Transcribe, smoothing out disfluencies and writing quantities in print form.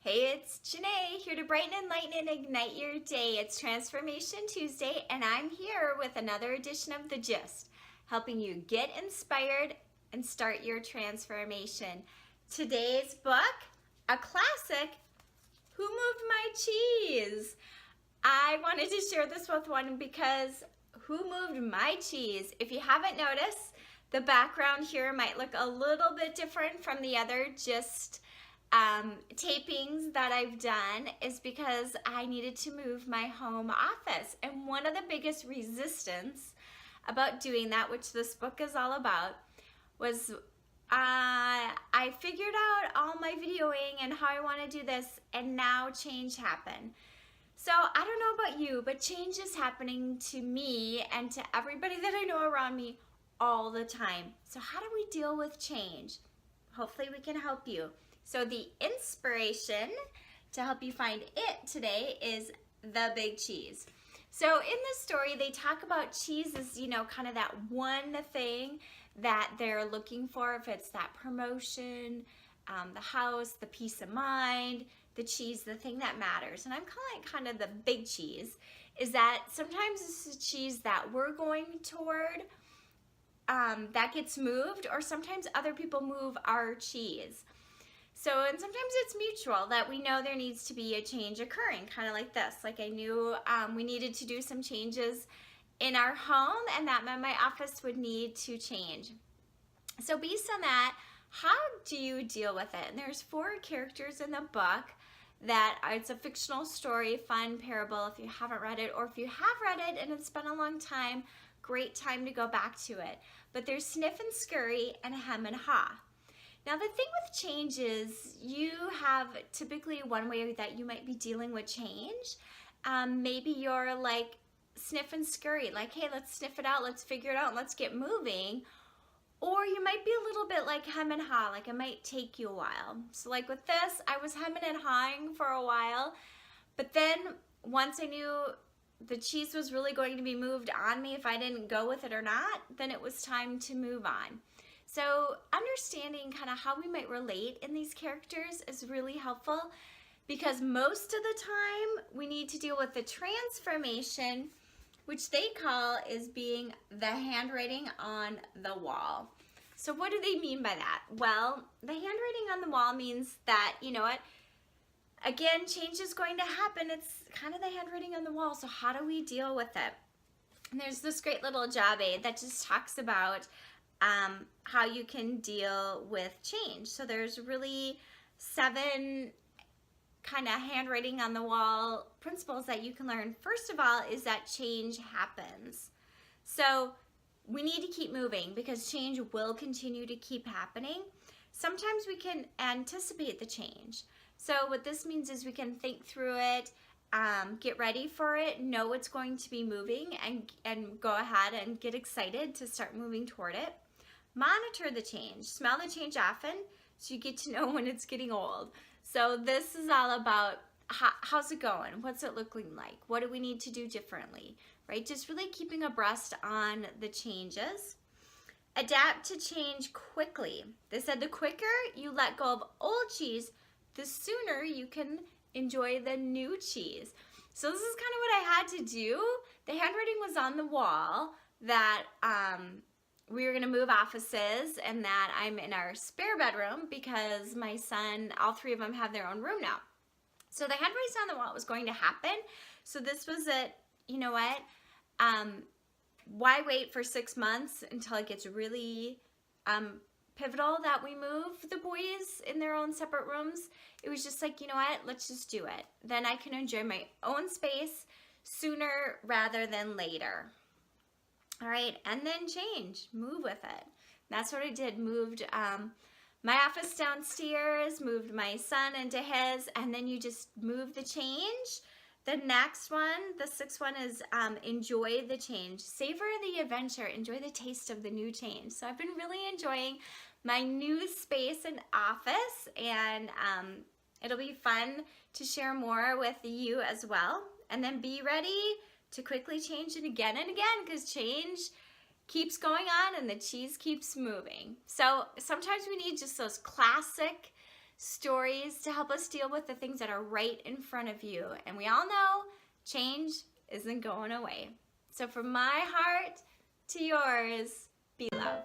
Hey, it's Janae here to brighten, enlighten, and ignite your day. It's Transformation Tuesday, and I'm here with another edition of The Gist, helping you get inspired and start your transformation. Today's book, a classic, Who Moved My Cheese? I wanted to share this with one because Who Moved My Cheese? If you haven't noticed, the background here might look a little bit different from the other Gist tapings that I've done is because I needed to move my home office. And one of the biggest resistance about doing that, which this book is all about, was I figured out all my videoing and how I want to do this, and now change happened. So I don't know about you, but change is happening to me and to everybody that I know around me all the time. So how do we deal with change? Hopefully we can help you. So the inspiration to help you find it today is the big cheese. So in this story, they talk about cheese as, kind of that one thing that they're looking for. If it's that promotion, the house, the peace of mind, the cheese, the thing that matters. And I'm calling it kind of the big cheese, is that sometimes this is cheese that we're going toward that gets moved, or sometimes other people move our cheese. So, and sometimes it's mutual, that we know there needs to be a change occurring, kind of like this. Like I knew we needed to do some changes in our home, and that meant my office would need to change. So based on that, how do you deal with it? And there's 4 characters in the book that it's a fictional story, fun parable if you haven't read it, or if you have read it and it's been a long time, great time to go back to it. But there's Sniff and Scurry and Hem and Haw. Now the thing with change is you have typically one way that you might be dealing with change. Maybe you're like Sniff and Scurry, like, hey, let's sniff it out, let's figure it out, and let's get moving. Or you might be a little bit like Hem and Haw, like it might take you a while. So like with this, I was hemming and hawing for a while, but then once I knew the cheese was really going to be moved on me if I didn't go with it or not, then it was time to move on. So understanding kind of how we might relate in these characters is really helpful, because most of the time we need to deal with the transformation, which they call is being the handwriting on the wall. So what do they mean by that? Well, the handwriting on the wall means that, you know what, again, change is going to happen. It's kind of the handwriting on the wall. So how do we deal with it? And there's this great little job aid that just talks about how you can deal with change. So there's really 7 kind of handwriting on the wall principles that you can learn. First of all is that change happens. So we need to keep moving because change will continue to keep happening. Sometimes we can anticipate the change. So what this means is we can think through it, get ready for it, know it's going to be moving, and go ahead and get excited to start moving toward it. Monitor the change, smell the change often, so you get to know when it's getting old. So this is all about how's it going? What's it looking like? What do we need to do differently, right? Just really keeping abreast on the changes. Adapt to change quickly. They said the quicker you let go of old cheese, the sooner you can enjoy the new cheese. So this is kind of what I had to do. The handwriting was on the wall that we were gonna move offices, and that I'm in our spare bedroom because my son, all 3 of them have their own room now. So the handwriting on the wall was going to happen. So this was it, you know what? Why wait for 6 months until it gets really pivotal that we move the boys in their own separate rooms? It was just like, you know what? Let's just do it. Then I can enjoy my own space sooner rather than later. All right, and then change, move with it. That's what I did, moved my office downstairs, moved my son into his, and then you just move the change. The next one, the 6th one, is enjoy the change. Savor the adventure, enjoy the taste of the new change. So I've been really enjoying my new space and office, and it'll be fun to share more with you as well. And then be ready to quickly change it again and again, because change keeps going on and the cheese keeps moving. So sometimes we need just those classic stories to help us deal with the things that are right in front of you. And we all know change isn't going away. So from my heart to yours, be love.